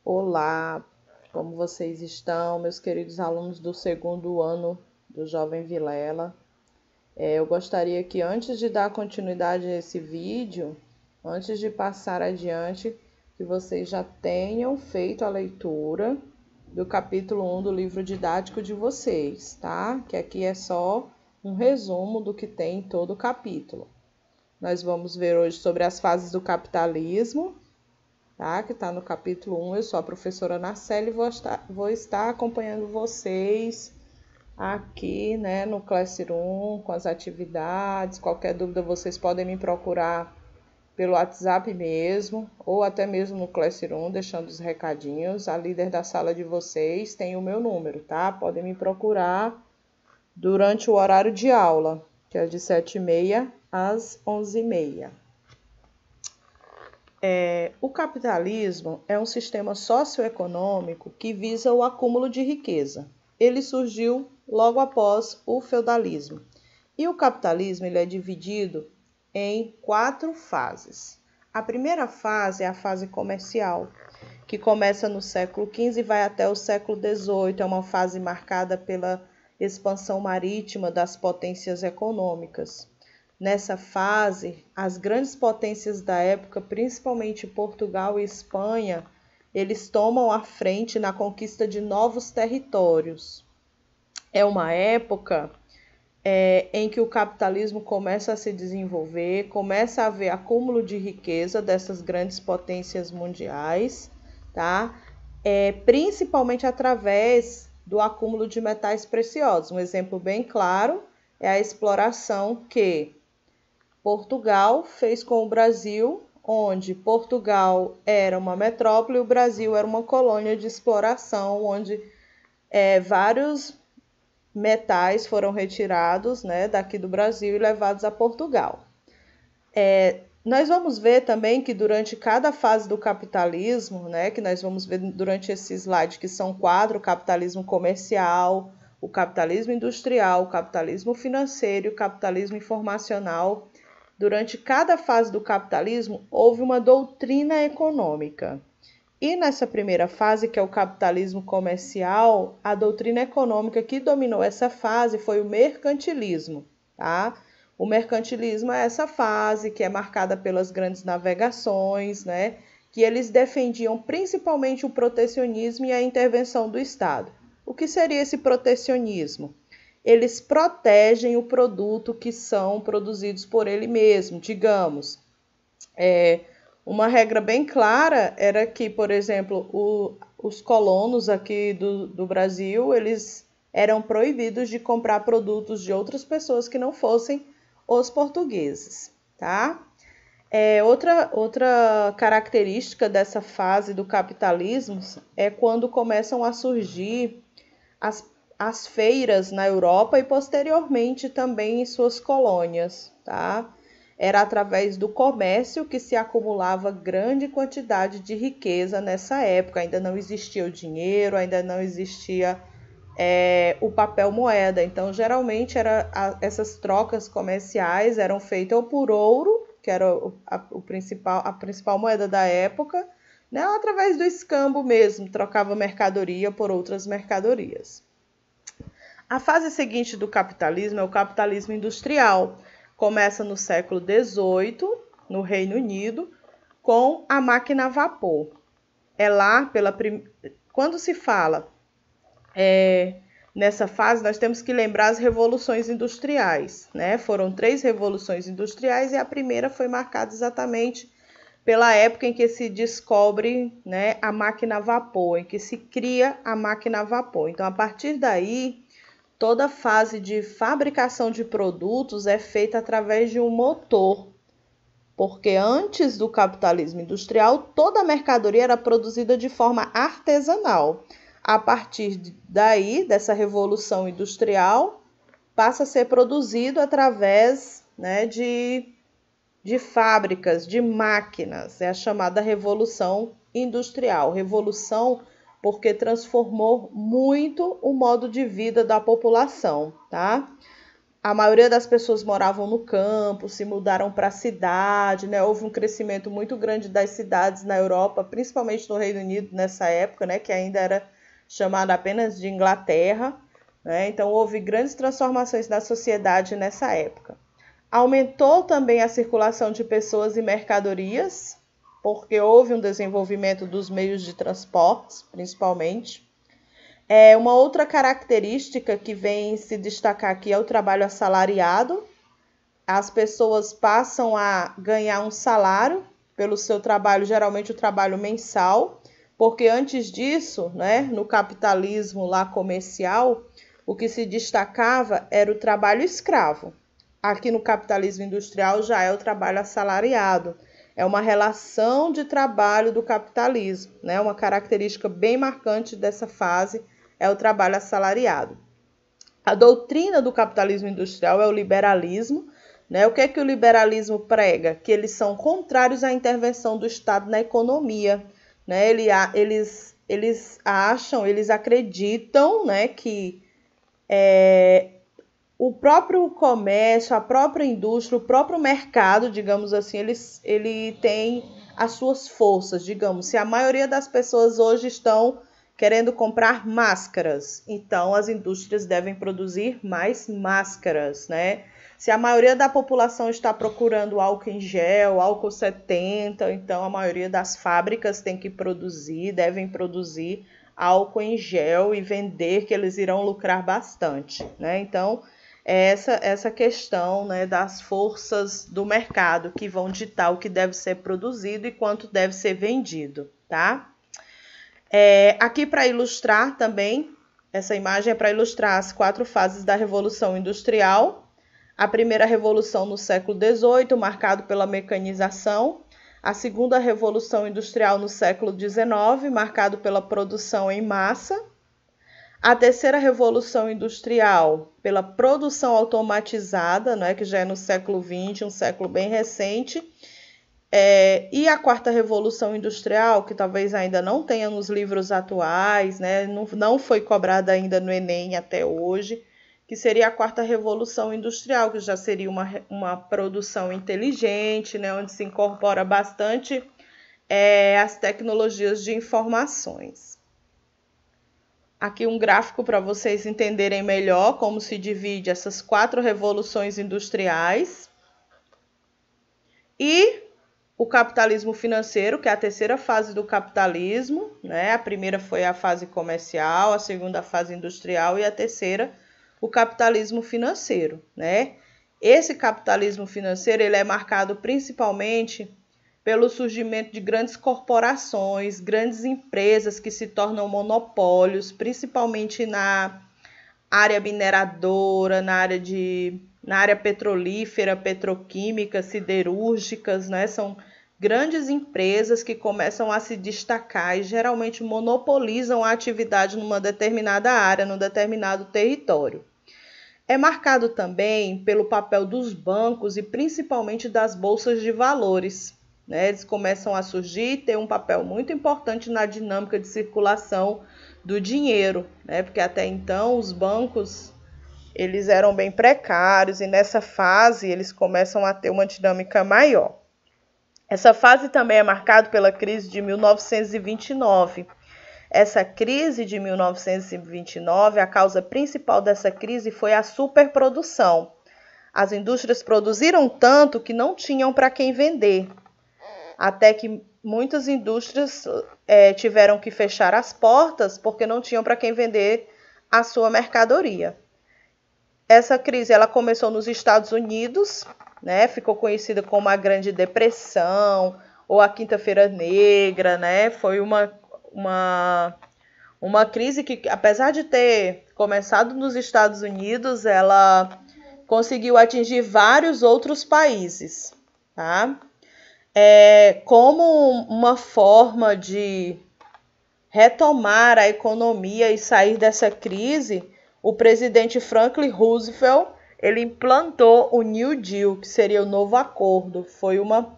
Olá, como vocês estão, meus queridos alunos do segundo ano do Jovem Vilela? Eu gostaria que antes de dar continuidade a esse vídeo, antes de passar adiante, que vocês já tenham feito a leitura do capítulo 1 do livro didático de vocês, tá? Que aqui é só um resumo do que tem em todo o capítulo. Nós vamos ver hoje sobre as fases do capitalismo, tá? Que está no capítulo 1. Eu sou a professora Narcele e vou estar acompanhando vocês aqui, né, no Classroom com as atividades. Qualquer dúvida vocês podem me procurar pelo WhatsApp mesmo, ou até mesmo no Classroom, deixando os recadinhos. A líder da sala de vocês tem o meu número, tá? Podem me procurar durante o horário de aula, que é de 7h30 às 11h30. O capitalismo é um sistema socioeconômico que visa o acúmulo de riqueza. Ele surgiu logo após o feudalismo. E o capitalismo ele é dividido em 4 fases. A primeira fase é a fase comercial, que começa no século XV e vai até o século XVIII. É uma fase marcada pela expansão marítima das potências econômicas. Nessa fase, as grandes potências da época, principalmente Portugal e Espanha, eles tomam a frente na conquista de novos territórios. É uma época em que o capitalismo começa a se desenvolver, começa a haver acúmulo de riqueza dessas grandes potências mundiais, tá? Principalmente através do acúmulo de metais preciosos. Um exemplo bem claro é a exploração que Portugal fez com o Brasil, onde Portugal era uma metrópole e o Brasil era uma colônia de exploração, onde vários metais foram retirados, né, daqui do Brasil e levados a Portugal. Nós vamos ver também que durante cada fase do capitalismo, né, que nós vamos ver durante esse slide, que são 4, o capitalismo comercial, o capitalismo industrial, o capitalismo financeiro e o capitalismo informacional. Durante cada fase do capitalismo, houve uma doutrina econômica. E nessa primeira fase, que é o capitalismo comercial, a doutrina econômica que dominou essa fase foi o mercantilismo, tá? O mercantilismo é essa fase que é marcada pelas grandes navegações, né? Que eles defendiam principalmente o protecionismo e a intervenção do Estado. O que seria esse protecionismo? Eles protegem o produto que são produzidos por ele mesmo. Digamos, uma regra bem clara era que, por exemplo, os colonos aqui do Brasil, eles eram proibidos de comprar produtos de outras pessoas que não fossem os portugueses, tá? Outra característica dessa fase do capitalismo é quando começam a surgir as feiras na Europa e posteriormente também em suas colônias, tá? Era através do comércio que se acumulava grande quantidade de riqueza nessa época. Ainda não existia o dinheiro, ainda não existia o papel moeda. Então, geralmente, essas trocas comerciais eram feitas ou por ouro, que era a principal moeda da época, né? Ou através do escambo mesmo, trocava mercadoria por outras mercadorias. A fase seguinte do capitalismo é o capitalismo industrial. Começa no século XVIII, no Reino Unido, com a máquina a vapor. Quando se fala nessa fase, nós temos que lembrar as revoluções industriais, né? Foram 3 revoluções industriais e a primeira foi marcada exatamente pela época em que se descobre, né, a máquina a vapor, em que se cria a máquina a vapor. Então, a partir daí, toda a fase de fabricação de produtos é feita através de um motor, porque antes do capitalismo industrial, toda a mercadoria era produzida de forma artesanal. A partir daí, dessa revolução industrial, passa a ser produzido através, né, de fábricas, de máquinas. É a chamada revolução industrial. Revolução porque transformou muito o modo de vida da população, tá? A maioria das pessoas moravam no campo, se mudaram para a cidade, né? Houve um crescimento muito grande das cidades na Europa, principalmente no Reino Unido nessa época, né? Que ainda era chamada apenas de Inglaterra, né? Então houve grandes transformações na sociedade nessa época. Aumentou também a circulação de pessoas e mercadorias, porque houve um desenvolvimento dos meios de transportes, principalmente. Uma outra característica que vem se destacar aqui é o trabalho assalariado. As pessoas passam a ganhar um salário pelo seu trabalho, geralmente o trabalho mensal, porque antes disso, né, no capitalismo lá comercial, o que se destacava era o trabalho escravo. Aqui no capitalismo industrial já é o trabalho assalariado. É uma relação de trabalho do capitalismo, né? Uma característica bem marcante dessa fase é o trabalho assalariado. A doutrina do capitalismo industrial é o liberalismo, né? O que é que o liberalismo prega? Que eles são contrários à intervenção do Estado na economia, né? Eles acreditam, né, que o próprio comércio, a própria indústria, o próprio mercado, digamos assim, ele tem as suas forças, digamos. Se a maioria das pessoas hoje estão querendo comprar máscaras, então as indústrias devem produzir mais máscaras, né? Se a maioria da população está procurando álcool em gel, álcool 70, então a maioria das fábricas tem que produzir, devem produzir álcool em gel e vender, que eles irão lucrar bastante, né? Então, essa questão, né, das forças do mercado que vão ditar o que deve ser produzido e quanto deve ser vendido, tá? Aqui para ilustrar também, essa imagem é para ilustrar as 4 fases da Revolução Industrial. A primeira revolução no século XVIII, marcado pela mecanização. A segunda revolução industrial no século XIX, marcado pela produção em massa. A terceira revolução industrial, pela produção automatizada, né, que já é no século XX, um século bem recente. E a quarta revolução industrial, que talvez ainda não tenha nos livros atuais, né, não foi cobrada ainda no Enem até hoje, que seria a quarta revolução industrial, que já seria uma produção inteligente, né, onde se incorpora bastante as tecnologias de informações. Aqui um gráfico para vocês entenderem melhor como se divide essas 4 revoluções industriais. E o capitalismo financeiro, que é a terceira fase do capitalismo, né? A primeira foi a fase comercial, a segunda a fase industrial e a terceira o capitalismo financeiro, né? Esse capitalismo financeiro ele é marcado principalmente pelo surgimento de grandes corporações, grandes empresas que se tornam monopólios, principalmente na área mineradora, na área petrolífera, petroquímica, siderúrgicas, né? São grandes empresas que começam a se destacar e geralmente monopolizam a atividade numa determinada área, num determinado território. É marcado também pelo papel dos bancos e principalmente das bolsas de valores, né? Eles começam a surgir e ter um papel muito importante na dinâmica de circulação do dinheiro, né? Porque até então os bancos eles eram bem precários e nessa fase eles começam a ter uma dinâmica maior. Essa fase também é marcada pela crise de 1929. Essa crise de 1929, a causa principal dessa crise foi a superprodução. As indústrias produziram tanto que não tinham para quem vender, até que muitas indústrias tiveram que fechar as portas porque não tinham para quem vender a sua mercadoria. Essa crise ela começou nos Estados Unidos, né? Ficou conhecida como a Grande Depressão ou a Quinta-feira Negra, né? Foi uma crise que, apesar de ter começado nos Estados Unidos, ela conseguiu atingir vários outros países, tá? Como uma forma de retomar a economia e sair dessa crise, o presidente Franklin Roosevelt ele implantou o New Deal, que seria o novo acordo. Foi uma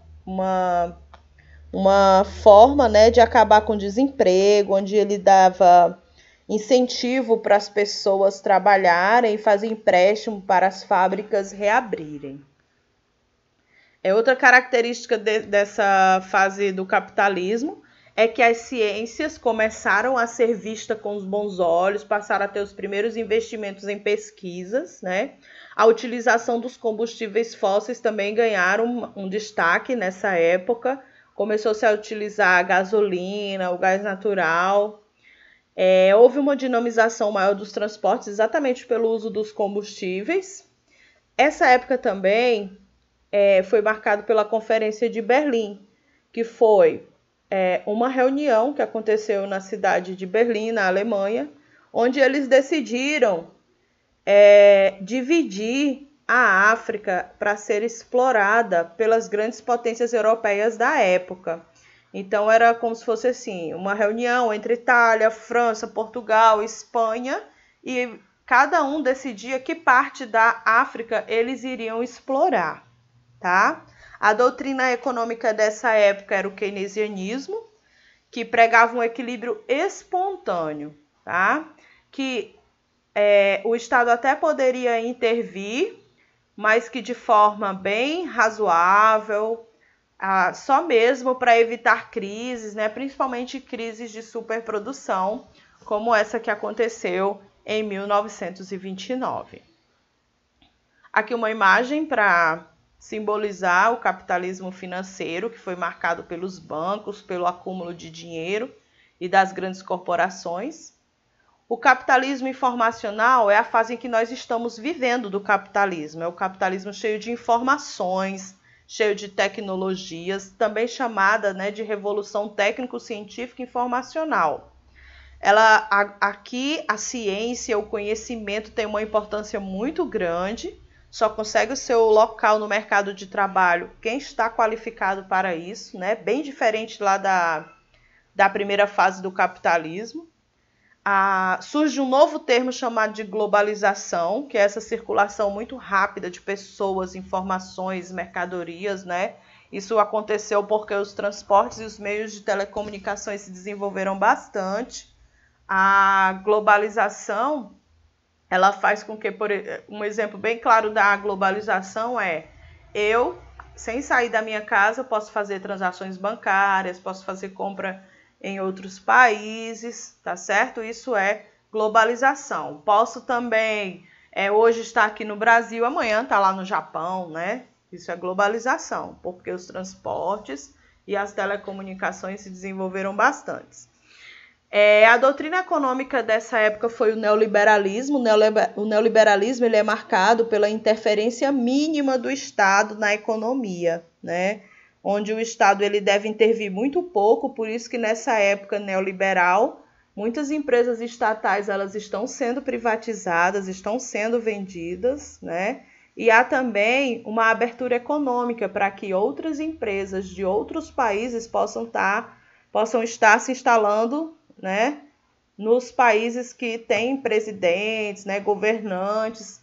forma, né, de acabar com o desemprego, onde ele dava incentivo para as pessoas trabalharem e fazer empréstimo para as fábricas reabrirem. Outra característica dessa fase do capitalismo é que as ciências começaram a ser vistas com os bons olhos, passaram a ter os primeiros investimentos em pesquisas, né? A utilização dos combustíveis fósseis também ganharam um destaque nessa época. Começou-se a utilizar a gasolina, o gás natural. Houve uma dinamização maior dos transportes exatamente pelo uso dos combustíveis. Essa época também foi marcada pela Conferência de Berlim, que foi uma reunião que aconteceu na cidade de Berlim, na Alemanha, onde eles decidiram dividir a África para ser explorada pelas grandes potências europeias da época. Então era como se fosse assim, uma reunião entre Itália, França, Portugal, Espanha, e cada um decidia que parte da África eles iriam explorar, tá? A doutrina econômica dessa época era o keynesianismo, que pregava um equilíbrio espontâneo, tá? Que o Estado até poderia intervir, mas que de forma bem razoável, só mesmo para evitar crises, né? Principalmente crises de superprodução, como essa que aconteceu em 1929. Aqui uma imagem para simbolizar o capitalismo financeiro, que foi marcado pelos bancos, pelo acúmulo de dinheiro e das grandes corporações. O capitalismo informacional é a fase em que nós estamos vivendo do capitalismo. É o capitalismo cheio de informações, cheio de tecnologias, também chamada, né, de revolução técnico-científica informacional. Aqui a ciência, o conhecimento tem uma importância muito grande. Só consegue o seu local no mercado de trabalho quem está qualificado para isso, né? Bem diferente lá da primeira fase do capitalismo. Surge um novo termo chamado de globalização, que é essa circulação muito rápida de pessoas, informações, mercadorias, né? Isso aconteceu porque os transportes e os meios de telecomunicações se desenvolveram bastante. A globalização, ela faz com que, um exemplo bem claro da globalização eu, sem sair da minha casa, posso fazer transações bancárias, posso fazer compra em outros países, tá certo? Isso é globalização. Posso também, hoje estar aqui no Brasil, amanhã estar lá no Japão, né? Isso é globalização, porque os transportes e as telecomunicações se desenvolveram bastante. A doutrina econômica dessa época foi o neoliberalismo. O neoliberalismo ele é marcado pela interferência mínima do Estado na economia, né? Onde o Estado ele deve intervir muito pouco, por isso que nessa época neoliberal, muitas empresas estatais elas estão sendo privatizadas, estão sendo vendidas, né? E há também uma abertura econômica para que outras empresas de outros países possam estar se instalando, né, nos países que têm presidentes, né, governantes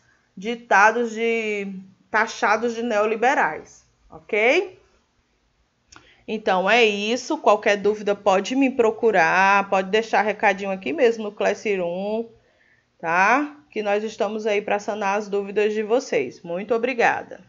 taxados de neoliberais, ok? Então é isso, qualquer dúvida pode me procurar, pode deixar recadinho aqui mesmo no Classroom, tá? Que nós estamos aí para sanar as dúvidas de vocês. Muito obrigada.